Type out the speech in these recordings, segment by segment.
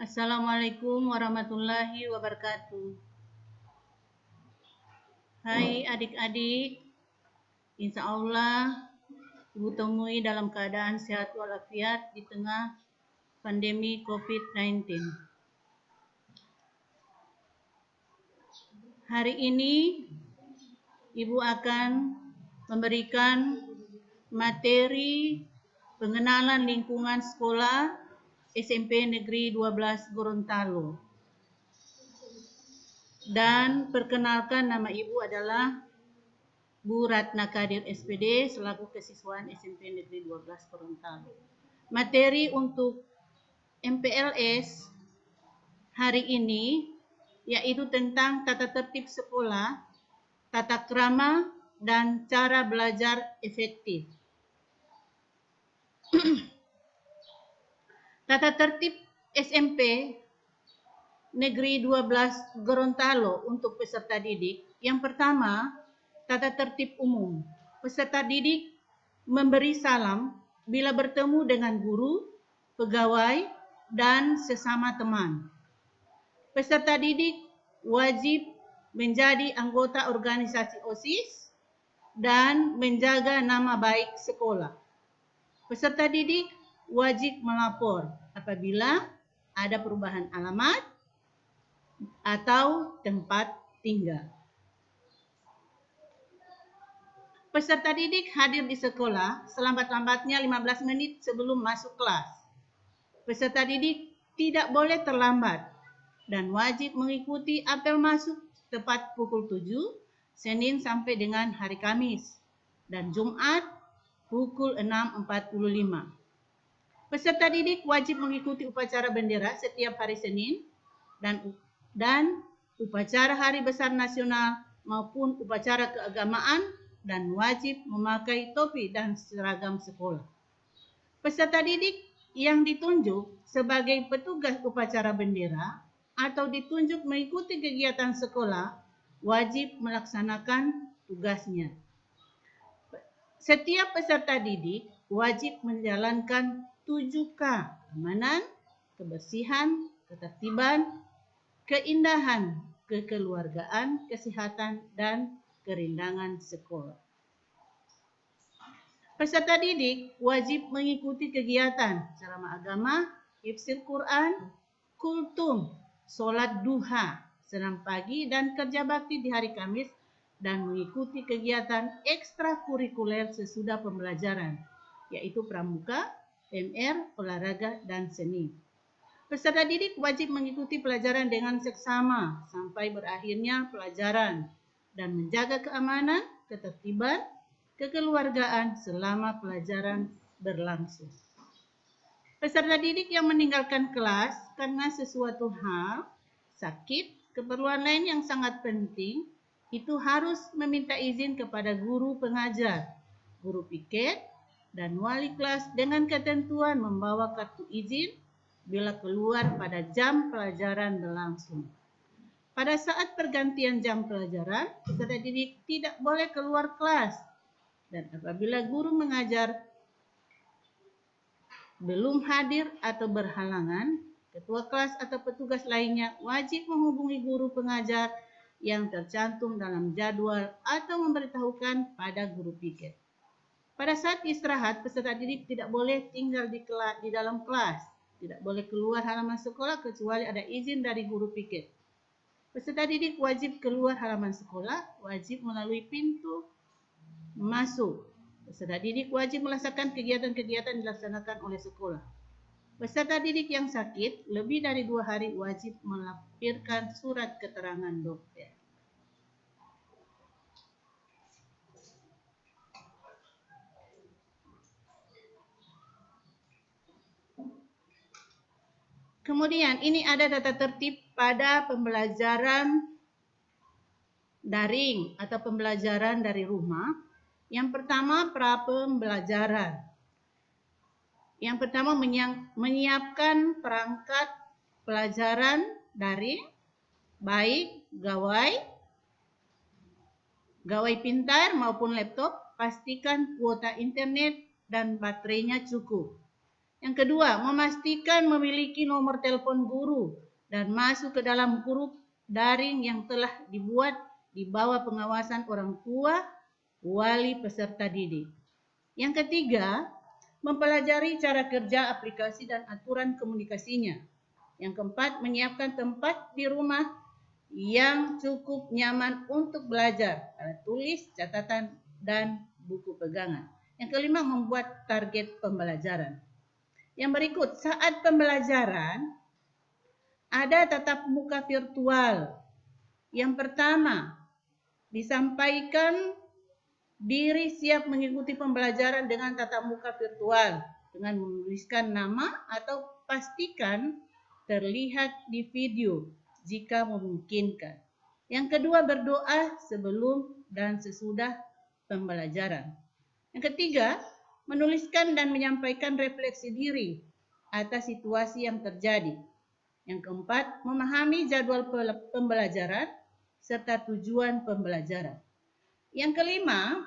Assalamualaikum warahmatullahi wabarakatuh. Hai adik-adik, insya Allah Ibu temui dalam keadaan sehat walafiat di tengah pandemi COVID-19. Hari ini Ibu akan memberikan materi pengenalan lingkungan sekolah SMP Negeri 12 Gorontalo. Dan perkenalkan, nama Ibu adalah Bu Ratna Kadir SPD selaku kesiswaan SMP Negeri 12 Gorontalo. Materi untuk MPLS hari ini yaitu tentang tata tertib sekolah, tata krama, dan cara belajar efektif. Tata tertib SMP Negeri 12 Gorontalo untuk peserta didik. Yang pertama, tata tertib umum. Peserta didik memberi salam bila bertemu dengan guru, pegawai, dan sesama teman. Peserta didik wajib menjadi anggota organisasi OSIS dan menjaga nama baik sekolah. Peserta didik wajib melapor apabila ada perubahan alamat atau tempat tinggal. Peserta didik hadir di sekolah selambat-lambatnya 15 menit sebelum masuk kelas. Peserta didik tidak boleh terlambat dan wajib mengikuti apel masuk tepat pukul 7 Senin sampai dengan hari Kamis dan Jumat pukul 6.45. Peserta didik wajib mengikuti upacara bendera setiap hari Senin dan upacara Hari Besar Nasional maupun upacara keagamaan dan wajib memakai topi dan seragam sekolah. Peserta didik yang ditunjuk sebagai petugas upacara bendera atau ditunjuk mengikuti kegiatan sekolah wajib melaksanakan tugasnya. Setiap peserta didik wajib menjalankan 7K, keamanan, kebersihan, ketertiban, keindahan, kekeluargaan, kesehatan, dan kerindangan sekolah. Peserta didik wajib mengikuti kegiatan ceramah agama, hifdzil Quran, kultum, sholat duha, senam pagi, dan kerja bakti di hari Kamis, dan mengikuti kegiatan ekstrakurikuler sesudah pembelajaran, yaitu pramuka, MR, olahraga, dan seni. Peserta didik wajib mengikuti pelajaran dengan seksama sampai berakhirnya pelajaran dan menjaga keamanan, ketertiban, kekeluargaan selama pelajaran berlangsung. Peserta didik yang meninggalkan kelas karena sesuatu hal, sakit, keperluan lain yang sangat penting, itu harus meminta izin kepada guru pengajar, guru piket, dan wali kelas dengan ketentuan membawa kartu izin bila keluar pada jam pelajaran berlangsung. Pada saat pergantian jam pelajaran, peserta didik tidak boleh keluar kelas. Dan apabila guru mengajar belum hadir atau berhalangan, ketua kelas atau petugas lainnya wajib menghubungi guru pengajar yang tercantum dalam jadwal atau memberitahukan pada guru piket. Pada saat istirahat, peserta didik tidak boleh tinggal di dalam kelas. Tidak boleh keluar halaman sekolah kecuali ada izin dari guru piket. Peserta didik wajib keluar halaman sekolah, wajib melalui pintu masuk. Peserta didik wajib melaksanakan kegiatan-kegiatan dilaksanakan oleh sekolah. Peserta didik yang sakit lebih dari 2 hari wajib melampirkan surat keterangan dokter. Kemudian ini ada tata tertib pada pembelajaran daring atau pembelajaran dari rumah. Yang pertama, pra pembelajaran. Yang pertama, menyiapkan perangkat pelajaran daring, baik gawai pintar maupun laptop, pastikan kuota internet dan baterainya cukup. Yang kedua, memastikan memiliki nomor telepon guru dan masuk ke dalam grup daring yang telah dibuat di bawah pengawasan orang tua, wali peserta didik. Yang ketiga, mempelajari cara kerja aplikasi dan aturan komunikasinya. Yang keempat, menyiapkan tempat di rumah yang cukup nyaman untuk belajar, alat tulis, catatan, dan buku pegangan. Yang kelima, membuat target pembelajaran. Yang berikut, saat pembelajaran ada tatap muka virtual. Yang pertama, disampaikan diri siap mengikuti pembelajaran dengan tatap muka virtual dengan menuliskan nama atau pastikan terlihat di video jika memungkinkan. Yang kedua, berdoa sebelum dan sesudah pembelajaran. Yang ketiga, menuliskan dan menyampaikan refleksi diri atas situasi yang terjadi. Yang keempat, memahami jadwal pembelajaran serta tujuan pembelajaran. Yang kelima,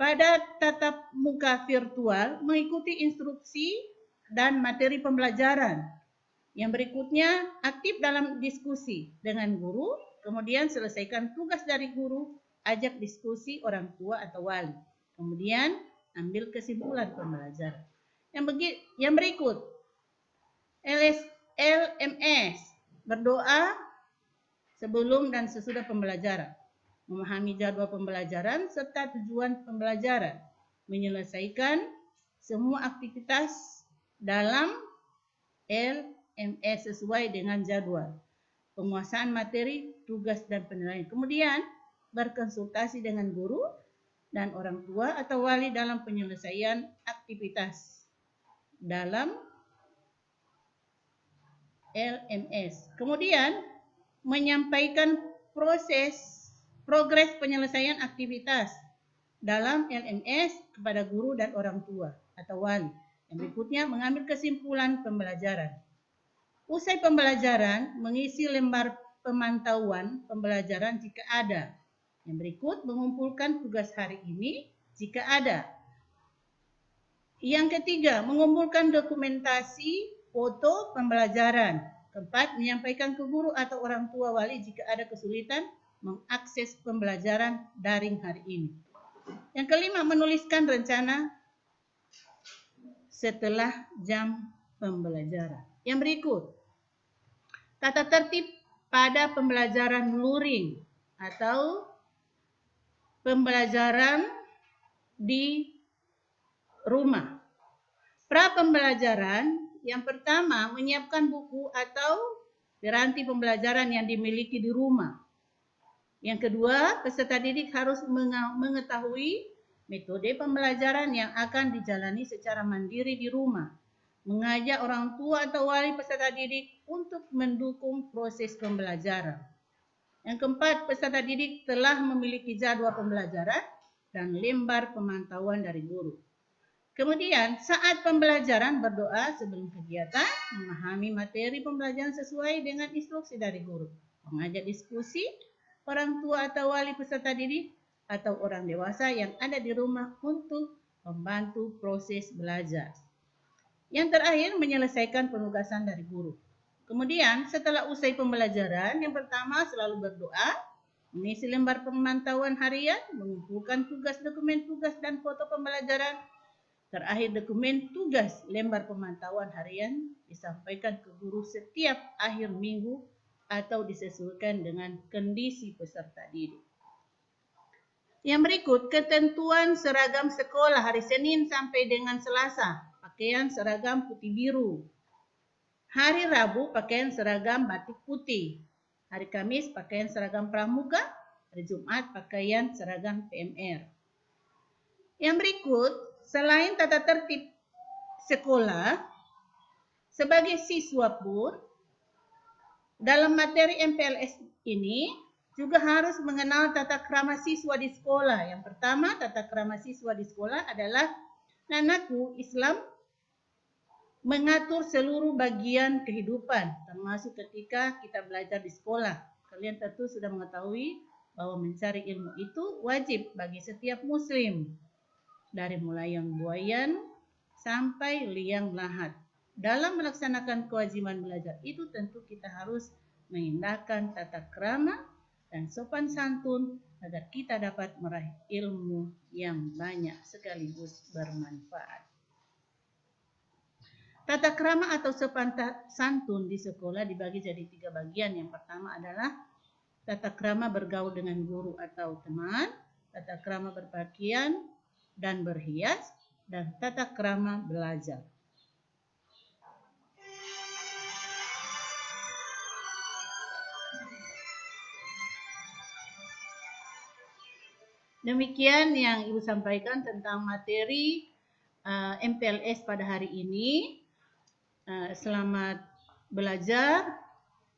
pada tatap muka virtual mengikuti instruksi dan materi pembelajaran. Yang berikutnya, aktif dalam diskusi dengan guru, kemudian selesaikan tugas dari guru, ajak diskusi orang tua atau wali. Kemudian, ambil kesimpulan pembelajaran. Yang berikut, LMS, berdoa sebelum dan sesudah pembelajaran. Memahami jadwal pembelajaran serta tujuan pembelajaran, menyelesaikan semua aktivitas dalam LMS sesuai dengan jadwal, penguasaan materi, tugas, dan penilaian. Kemudian, berkonsultasi dengan guru dan orang tua atau wali dalam penyelesaian aktivitas dalam LMS. Kemudian, menyampaikan progres penyelesaian aktivitas dalam LMS kepada guru dan orang tua atau wali. Yang berikutnya, mengambil kesimpulan pembelajaran. Usai pembelajaran, mengisi lembar pemantauan pembelajaran jika ada. Yang berikut, mengumpulkan tugas hari ini jika ada. Yang ketiga, mengumpulkan dokumentasi foto pembelajaran. Keempat, menyampaikan ke guru atau orang tua wali jika ada kesulitan mengakses pembelajaran daring hari ini. Yang kelima, menuliskan rencana setelah jam pembelajaran. Yang berikut, tata tertib pada pembelajaran luring atau pembelajaran di rumah. Pra pembelajaran, yang pertama, menyiapkan buku atau piranti pembelajaran yang dimiliki di rumah. Yang kedua, peserta didik harus mengetahui metode pembelajaran yang akan dijalani secara mandiri di rumah. Mengajak orang tua atau wali peserta didik untuk mendukung proses pembelajaran. Yang keempat, peserta didik telah memiliki jadwal pembelajaran dan lembar pemantauan dari guru. Kemudian, saat pembelajaran berdoa sebelum kegiatan, memahami materi pembelajaran sesuai dengan instruksi dari guru. Mengajak diskusi orang tua atau wali peserta didik atau orang dewasa yang ada di rumah untuk membantu proses belajar. Yang terakhir, menyelesaikan penugasan dari guru. Kemudian, setelah usai pembelajaran, yang pertama selalu berdoa, mengisi lembar pemantauan harian, mengumpulkan tugas, dokumen tugas, dan foto pembelajaran. Terakhir, dokumen tugas lembar pemantauan harian disampaikan ke guru setiap akhir minggu atau disesuaikan dengan kondisi peserta didik. Yang berikut, ketentuan seragam sekolah hari Senin sampai dengan Selasa. Pakaian seragam putih biru. Hari Rabu, pakaian seragam batik putih. Hari Kamis, pakaian seragam pramuka. Hari Jumat, pakaian seragam PMR. Yang berikut, selain tata tertib sekolah, sebagai siswa pun, dalam materi MPLS ini juga harus mengenal tata krama siswa di sekolah. Yang pertama, tata krama siswa di sekolah adalah nanaku Islam mengatur seluruh bagian kehidupan, termasuk ketika kita belajar di sekolah. Kalian tentu sudah mengetahui bahwa mencari ilmu itu wajib bagi setiap muslim. Dari mulai yang buayan sampai liang lahat. Dalam melaksanakan kewajiban belajar itu tentu kita harus mengindahkan tata krama dan sopan santun agar kita dapat meraih ilmu yang banyak sekaligus bermanfaat. Tata krama atau sopan santun di sekolah dibagi jadi 3 bagian. Yang pertama adalah tata krama bergaul dengan guru atau teman, tata krama berpakaian dan berhias, dan tata krama belajar. Demikian yang Ibu sampaikan tentang materi MPLS pada hari ini. Selamat belajar,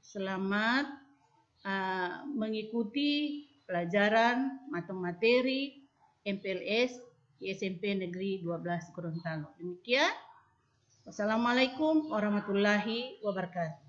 selamat mengikuti pelajaran materi MPLS di SMP Negeri 12 Gorontalo. Demikian. Wassalamualaikum warahmatullahi wabarakatuh.